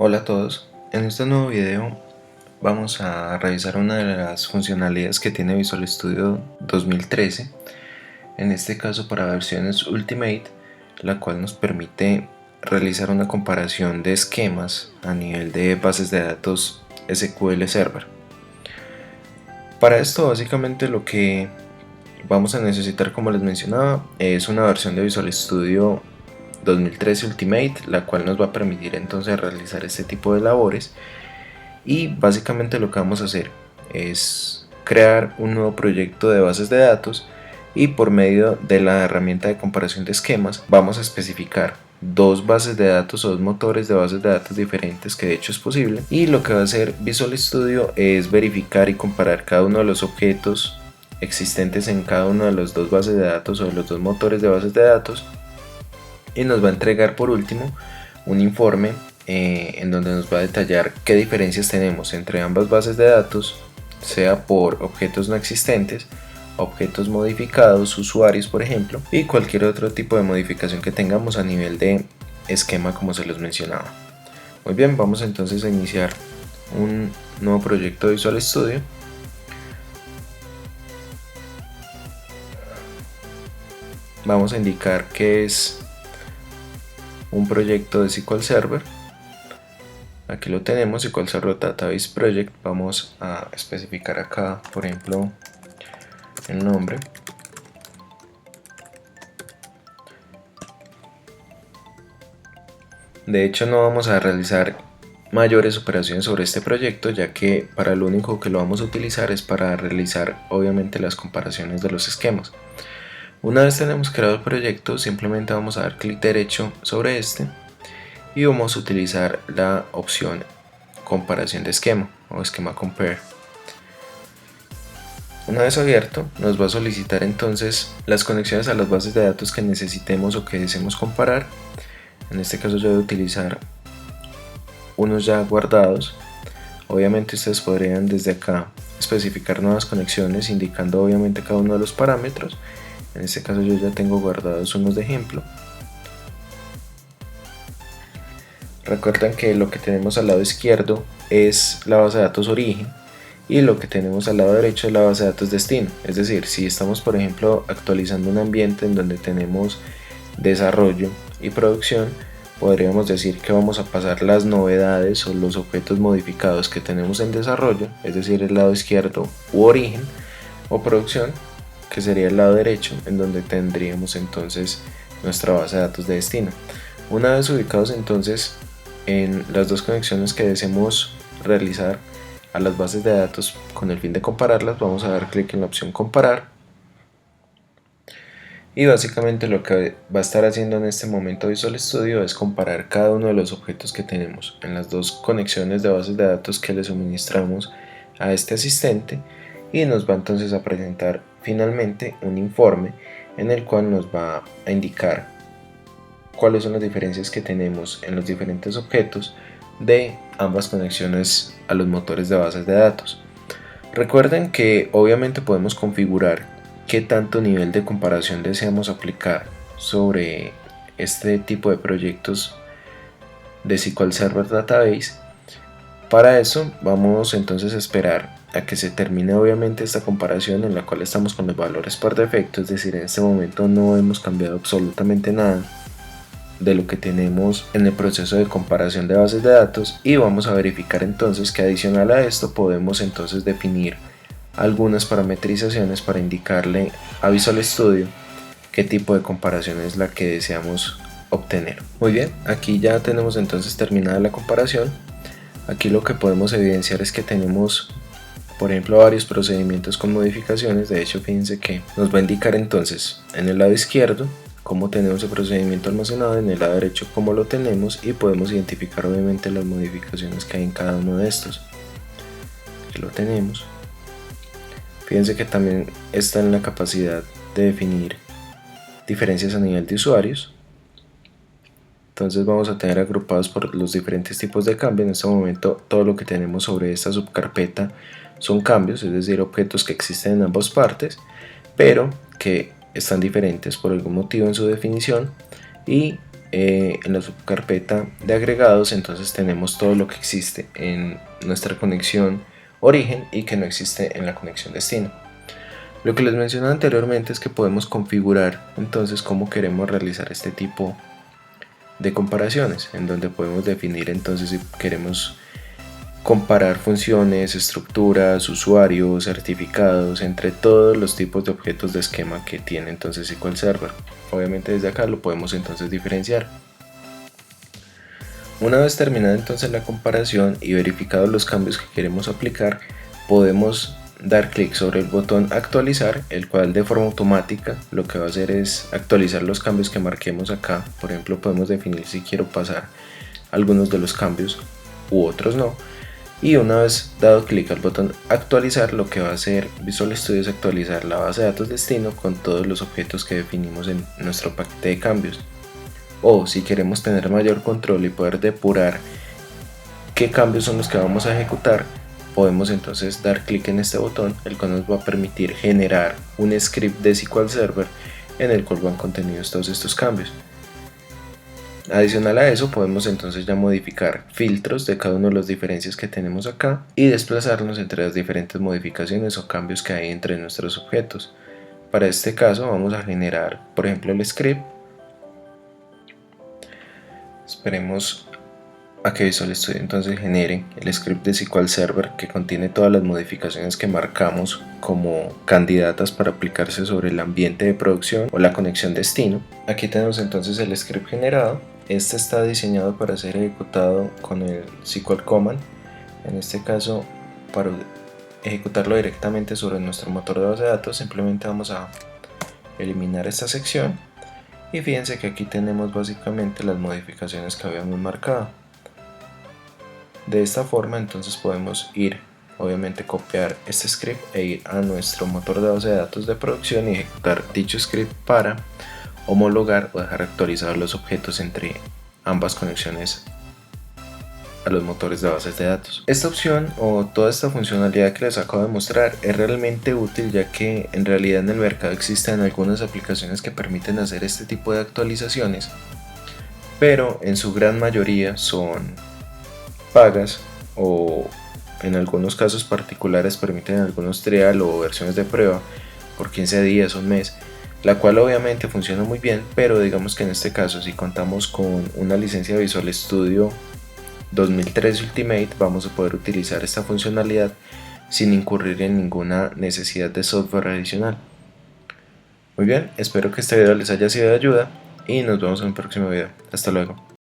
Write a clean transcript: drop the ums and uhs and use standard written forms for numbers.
Hola a todos, en este nuevo video vamos a revisar una de las funcionalidades que tiene Visual Studio 2013, en este caso para versiones Ultimate, la cual nos permite realizar una comparación de esquemas a nivel de bases de datos SQL Server. Para esto básicamente lo que vamos a necesitar, como les mencionaba, es una versión de Visual Studio 2013 Ultimate, la cual nos va a permitir entonces realizar este tipo de labores. Y básicamente lo que vamos a hacer es crear un nuevo proyecto de bases de datos, y por medio de la herramienta de comparación de esquemas vamos a especificar dos bases de datos o dos motores de bases de datos diferentes, que de hecho es posible, y lo que va a hacer Visual Studio es verificar y comparar cada uno de los objetos existentes en cada una de las dos bases de datos o de los dos motores de bases de datos, y nos va a entregar por último un informe en donde nos va a detallar qué diferencias tenemos entre ambas bases de datos, sea por objetos no existentes, objetos modificados, usuarios por ejemplo, y cualquier otro tipo de modificación que tengamos a nivel de esquema, como se los mencionaba. Muy bien, vamos entonces a iniciar un nuevo proyecto de Visual Studio. Vamos a indicar que es un proyecto de SQL Server. Aquí lo tenemos, SQL Server Database Project. Vamos a especificar acá, por ejemplo, el nombre. De hecho, no vamos a realizar mayores operaciones sobre este proyecto, ya que para lo único que lo vamos a utilizar es para realizar obviamente las comparaciones de los esquemas. Una vez tenemos creado el proyecto, simplemente vamos a dar clic derecho sobre este y vamos a utilizar la opción comparación de esquema o esquema compare. Una vez abierto, nos va a solicitar entonces las conexiones a las bases de datos que necesitemos o que deseemos comparar. En este caso yo voy a utilizar unos ya guardados. Obviamente ustedes podrían desde acá especificar nuevas conexiones indicando obviamente cada uno de los parámetros. En este caso yo ya tengo guardados unos de ejemplo. Recuerden que lo que tenemos al lado izquierdo es la base de datos origen y lo que tenemos al lado derecho es la base de datos destino. Es decir, si estamos por ejemplo actualizando un ambiente en donde tenemos desarrollo y producción, podríamos decir que vamos a pasar las novedades o los objetos modificados que tenemos en desarrollo, es decir, el lado izquierdo u origen, o producción, que sería el lado derecho, en donde tendríamos entonces nuestra base de datos de destino. Una vez ubicados entonces en las dos conexiones que deseemos realizar a las bases de datos con el fin de compararlas, vamos a dar clic en la opción comparar, y básicamente lo que va a estar haciendo en este momento Visual Studio es comparar cada uno de los objetos que tenemos en las dos conexiones de bases de datos que le suministramos a este asistente, y nos va entonces a presentar finalmente un informe en el cual nos va a indicar cuáles son las diferencias que tenemos en los diferentes objetos de ambas conexiones a los motores de bases de datos. Recuerden que obviamente podemos configurar qué tanto nivel de comparación deseamos aplicar sobre este tipo de proyectos de SQL Server Database. Para eso vamos entonces a esperar a que se termine obviamente esta comparación, en la cual estamos con los valores por defecto, es decir, en este momento no hemos cambiado absolutamente nada de lo que tenemos en el proceso de comparación de bases de datos, y vamos a verificar entonces que adicional a esto podemos entonces definir algunas parametrizaciones para indicarle a Visual Studio qué tipo de comparación es la que deseamos obtener. Muy bien, aquí ya tenemos entonces terminada la comparación. Aquí lo que podemos evidenciar es que tenemos por ejemplo varios procedimientos con modificaciones. De hecho, fíjense que nos va a indicar entonces en el lado izquierdo cómo tenemos el procedimiento almacenado, en el lado derecho cómo lo tenemos, y podemos identificar obviamente las modificaciones que hay en cada uno de estos. Aquí lo tenemos. Fíjense que también está en la capacidad de definir diferencias a nivel de usuarios. Entonces vamos a tener agrupados por los diferentes tipos de cambio. En este momento todo lo que tenemos sobre esta subcarpeta son cambios, es decir, objetos que existen en ambas partes, pero que están diferentes por algún motivo en su definición, y en la subcarpeta de agregados, entonces tenemos todo lo que existe en nuestra conexión origen y que no existe en la conexión destino. Lo que les mencioné anteriormente es que podemos configurar entonces cómo queremos realizar este tipo de comparaciones, en donde podemos definir entonces si queremos comparar funciones, estructuras, usuarios, certificados, entre todos los tipos de objetos de esquema que tiene entonces SQL Server. Obviamente desde acá lo podemos entonces diferenciar. Una vez terminada entonces la comparación y verificados los cambios que queremos aplicar, podemos dar clic sobre el botón actualizar, el cual de forma automática lo que va a hacer es actualizar los cambios que marquemos acá. Por ejemplo, podemos definir si quiero pasar algunos de los cambios u otros no. Y una vez dado clic al botón actualizar, lo que va a hacer Visual Studio es actualizar la base de datos destino con todos los objetos que definimos en nuestro paquete de cambios. O si queremos tener mayor control y poder depurar qué cambios son los que vamos a ejecutar, podemos entonces dar clic en este botón, el cual nos va a permitir generar un script de SQL Server en el cual van contenidos todos estos cambios. Adicional a eso, podemos entonces ya modificar filtros de cada uno de los diferencias que tenemos acá y desplazarnos entre las diferentes modificaciones o cambios que hay entre nuestros objetos. Para este caso vamos a generar, por ejemplo, el script. Esperemos a que Visual Studio entonces genere el script de SQL Server que contiene todas las modificaciones que marcamos como candidatas para aplicarse sobre el ambiente de producción o la conexión destino. Aquí tenemos entonces el script generado. Este está diseñado para ser ejecutado con el SQL Command. En este caso, para ejecutarlo directamente sobre nuestro motor de base de datos, simplemente vamos a eliminar esta sección. Y fíjense que aquí tenemos básicamente las modificaciones que habíamos marcado. De esta forma entonces podemos ir, obviamente copiar este script e ir a nuestro motor de base de datos de producción y ejecutar dicho script para homologar o dejar actualizados los objetos entre ambas conexiones a los motores de bases de datos. Esta opción o toda esta funcionalidad que les acabo de mostrar es realmente útil, ya que en realidad en el mercado existen algunas aplicaciones que permiten hacer este tipo de actualizaciones, pero en su gran mayoría son pagas o en algunos casos particulares permiten algunos trial o versiones de prueba por 15 días o un mes, la cual obviamente funciona muy bien, pero digamos que en este caso si contamos con una licencia de Visual Studio 2013 Ultimate vamos a poder utilizar esta funcionalidad sin incurrir en ninguna necesidad de software adicional. Muy bien, espero que este video les haya sido de ayuda y nos vemos en el próximo video. Hasta luego.